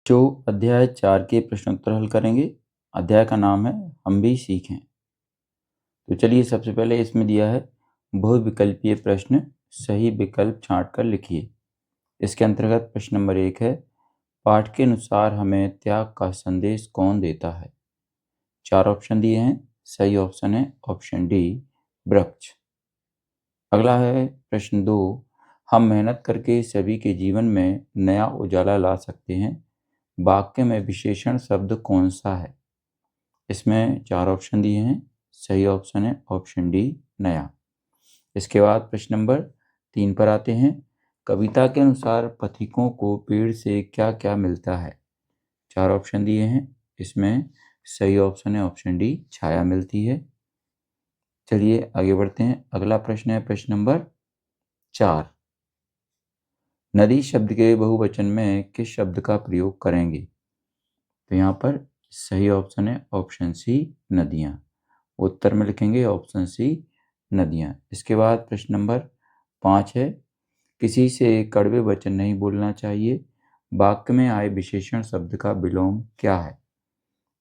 जो अध्याय 4 के प्रश्नोत्तर हल करेंगे। अध्याय का नाम है हम भी सीखें। तो चलिए सबसे पहले इसमें दिया है बहुविकल्पीय प्रश्न, सही विकल्प छांट कर लिखिए। इसके अंतर्गत प्रश्न नंबर 1 है, पाठ के अनुसार हमें त्याग का संदेश कौन देता है। 4 ऑप्शन दिए हैं, सही ऑप्शन है ऑप्शन डी वृक्ष। अगला है प्रश्न 2, हम मेहनत करके सभी के जीवन में नया उजाला ला सकते हैं। वाक्य में विशेषण शब्द कौन सा है। इसमें 4 ऑप्शन दिए हैं, सही ऑप्शन है ऑप्शन डी नया। इसके बाद प्रश्न नंबर 3 पर आते हैं, कविता के अनुसार पथिकों को पेड़ से क्या क्या मिलता है। 4 ऑप्शन दिए हैं, इसमें सही ऑप्शन है ऑप्शन डी छाया मिलती है। चलिए आगे बढ़ते हैं। अगला प्रश्न है प्रश्न नंबर 4, नदी शब्द के बहुवचन में किस शब्द का प्रयोग करेंगे। तो यहाँ पर सही ऑप्शन है ऑप्शन सी नदियाँ। उत्तर में लिखेंगे ऑप्शन सी नदियाँ। इसके बाद प्रश्न नंबर 5 है, किसी से कड़वे वचन नहीं बोलना चाहिए। वाक्य में आए विशेषण शब्द का विलोम क्या है।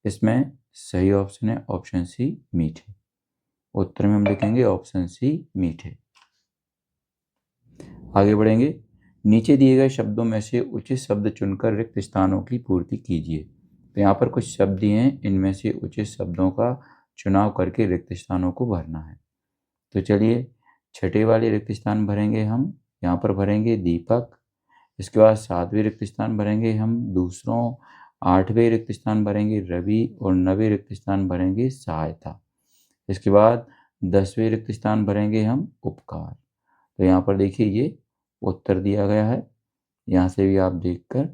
इसमें सही ऑप्शन है ऑप्शन सी मीठे। उत्तर में हम लिखेंगे ऑप्शन सी मीठे। आगे बढ़ेंगे, नीचे दिए गए शब्दों में से उचित शब्द चुनकर रिक्त स्थानों की पूर्ति कीजिए। तो यहाँ पर कुछ शब्द दिए हैं, इनमें से उचित शब्दों का चुनाव करके रिक्त स्थानों को भरना है। तो चलिए छठे वाले रिक्त स्थान भरेंगे हम, यहाँ पर भरेंगे दीपक। इसके बाद 7वें रिक्त स्थान भरेंगे हम दूसरों, 8वें रिक्त स्थान भरेंगे रवि और 9वें रिक्त स्थान भरेंगे सहायता। इसके बाद 10वें रिक्त स्थान भरेंगे हम उपकार। तो यहाँ पर देखिए ये उत्तर दिया गया है, यहाँ से भी आप देखकर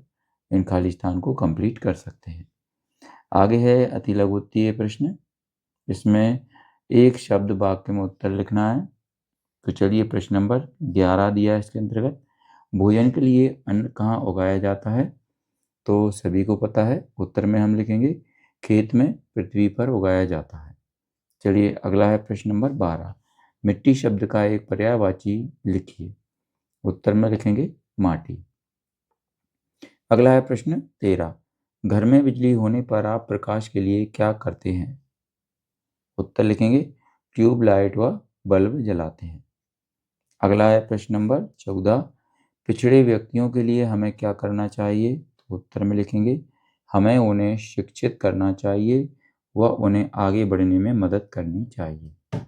इन खाली स्थान को कंप्लीट कर सकते हैं। आगे है अति लघुत्तरीय प्रश्न, इसमें एक शब्द वाक्य में उत्तर लिखना है। तो चलिए प्रश्न नंबर 11 दिया है इसके अंतर्गत, भोजन के लिए अन्न कहाँ उगाया जाता है। तो सभी को पता है, उत्तर में हम लिखेंगे खेत में पृथ्वी पर उगाया जाता है। चलिए अगला है प्रश्न नंबर 12, मिट्टी शब्द का एक पर्यायवाची लिखिए। उत्तर में लिखेंगे माटी। अगला है प्रश्न 13, घर में बिजली होने पर आप प्रकाश के लिए क्या करते हैं। उत्तर लिखेंगे ट्यूबलाइट व बल्ब जलाते हैं। अगला है प्रश्न नंबर 14, पिछड़े व्यक्तियों के लिए हमें क्या करना चाहिए। तो उत्तर में लिखेंगे हमें उन्हें शिक्षित करना चाहिए व उन्हें आगे बढ़ने में मदद करनी चाहिए।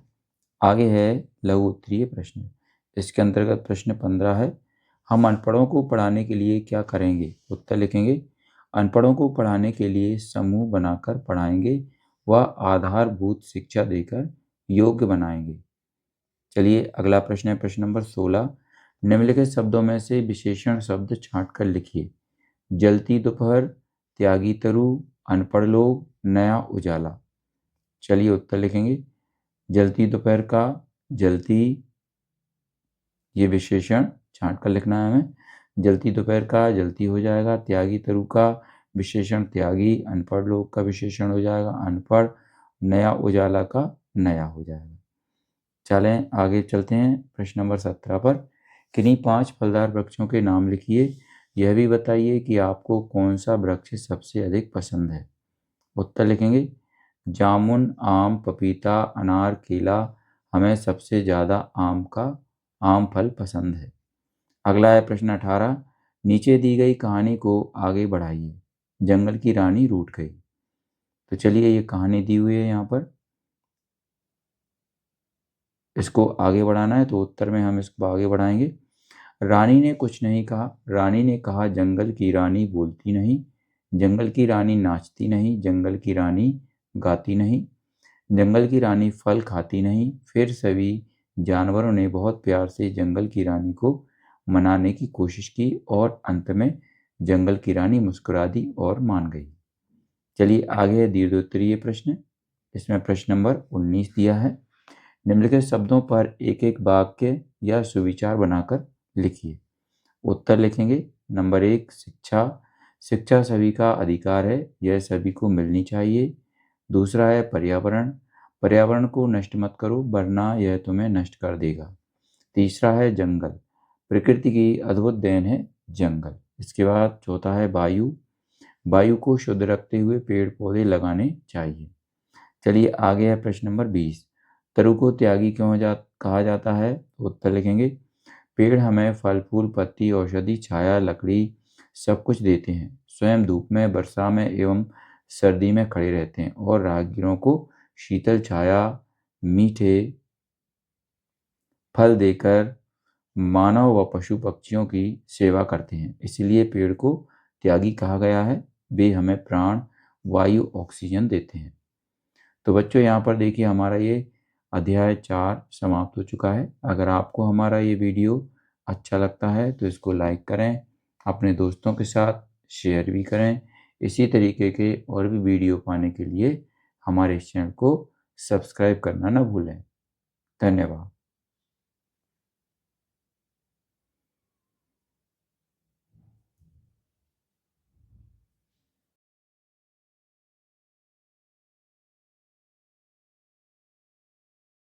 आगे है लघु उत्तरीय प्रश्न, इसके अंतर्गत प्रश्न 15 है, हम अनपढ़ों को पढ़ाने के लिए क्या करेंगे। उत्तर लिखेंगे अनपढ़ों को पढ़ाने के लिए समूह बनाकर पढ़ाएंगे व आधारभूत शिक्षा देकर योग्य बनाएंगे। चलिए अगला प्रश्न है प्रश्न नंबर 16, निम्नलिखित शब्दों में से विशेषण शब्द छांट कर लिखिए। जलती दोपहर, त्यागी तरु, अनपढ़ लोग, नया उजाला। चलिए उत्तर लिखेंगे जलती दोपहर का जलती, ये विशेषण छांट कर लिखना है हमें। जलती दोपहर का जलती हो जाएगा, त्यागी तरु का विशेषण त्यागी, अनपढ़ लोग का विशेषण हो जाएगा अनपढ़, नया उजाला का नया हो जाएगा। चलें आगे चलते हैं प्रश्न नंबर 17 पर, किन्हीं 5 फलदार वृक्षों के नाम लिखिए। यह भी बताइए कि आपको कौन सा वृक्ष सबसे अधिक पसंद है। उत्तर लिखेंगे जामुन, आम, पपीता, अनार, केला, हमें सबसे ज़्यादा आम फल पसंद है। अगला है प्रश्न 18, नीचे दी गई कहानी को आगे बढ़ाइए। जंगल की रानी रूठ गई। तो चलिए ये कहानी दी हुई है यहाँ पर, इसको आगे बढ़ाना है। तो उत्तर में हम इसको आगे बढ़ाएंगे। रानी ने कुछ नहीं कहा, रानी ने कहा जंगल की रानी बोलती नहीं, जंगल की रानी नाचती नहीं, जंगल की रानी गाती नहीं, जंगल की रानी फल खाती नहीं। फिर सभी जानवरों ने बहुत प्यार से जंगल की रानी को मनाने की कोशिश की और अंत में जंगल की रानी मुस्कुरा दी और मान गई। चलिए आगे है दीर्घोत्तरीय प्रश्न, इसमें प्रश्न नंबर 19 दिया है, निम्नलिखित शब्दों पर एक एक वाक्य या सुविचार बनाकर लिखिए। उत्तर लिखेंगे नंबर 1 शिक्षा, शिक्षा सभी का अधिकार है, यह सभी को मिलनी चाहिए। दूसरा है पर्यावरण, पर्यावरण को नष्ट मत करो वरना यह तुम्हें नष्ट कर देगा। तीसरा है जंगल, प्रकृति की अद्भुत देन है जंगल। इसके बाद चौथा है वायु, वायु को शुद्ध रखते हुए पेड़ पौधे लगाने चाहिए। चलिए आगे है प्रश्न नंबर 20। तरु को त्यागी क्यों कहा जाता है? तो उत्तर लिखेंगे, पेड़ हमें फल फूल पत्ती औषधि छाया लकड़ी सब कुछ देते हैं। स्वयं धूप में वर्षा में एवं सर्दी में खड़े रहते हैं और राहगीरों को शीतल छाया मीठे फल देकर मानव व पशु पक्षियों की सेवा करते हैं। इसलिए पेड़ को त्यागी कहा गया है। वे हमें प्राण वायु ऑक्सीजन देते हैं। तो बच्चों यहाँ पर देखिए हमारा ये अध्याय 4 समाप्त हो चुका है। अगर आपको हमारा ये वीडियो अच्छा लगता है तो इसको लाइक करें, अपने दोस्तों के साथ शेयर भी करें। इसी तरीके के और भी वीडियो पाने के लिए हमारे इस चैनल को सब्सक्राइब करना ना भूलें। धन्यवाद।